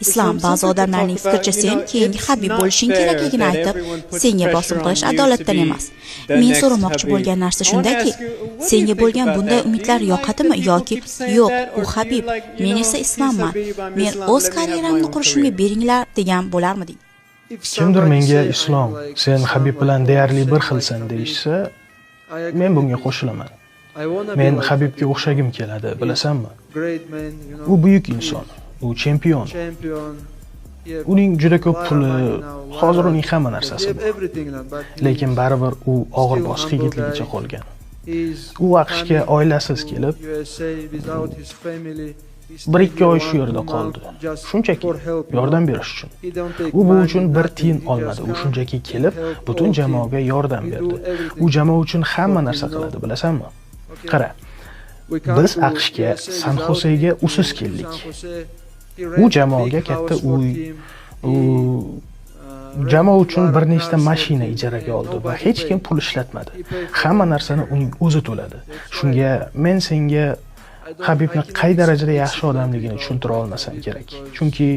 Islom ba'zi odamlarning fikricha sen keyingi Habib bo'lishing kerakligini aytib, senga bosim qilish adolatdan emas. Men so'ramoqchi bo'lgan narsa shundaki, senga bo'lgan bunday umidlar yoqadimi yoki yo'q, u Habib, men esa Islomman. Men o'z karyeramni qurishimga beringlar degan bo'larmiding? Kimdir menga Islom, sen Habib bilan deyarli bir xilsan deyishsa, men bunga qo'shilaman. Men Habibga o'xshagim keladi, bilasanmi? U buyuk inson, u chempion. Uning juda ko'p puli, hozir uning hamma narsasi bor. Lekin baribir u og'ir bosiq yigitligicha qolgan. U AQShga oilasiz kelib, 1-2 oy shu yerda qoldi. Shunchaki yordam berish uchun. U bu uchun bir tiyin olmadi. U shunchaki kelib, butun jamoaga yordam berdi. U jamoa uchun hamma narsa qiladi, bilasanmi? Qara. Biz AQShga San Xosega usiz keldik. U jamoaga katta uy, jamoa uchun bir nechta mashina ijaraga oldi va hech kim pul ishlatmadi. Hamma narsani uning o'zi to'ladi. Shunga men senga Habibni qay darajada yaxshi odamligini tushuntira olmasam kerak. Chunki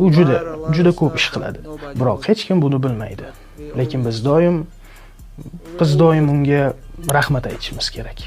u juda ko'p ish qiladi. Biroq hech kim buni bilmaydi. Lekin biz doim unga rahmat aytishimiz kerak.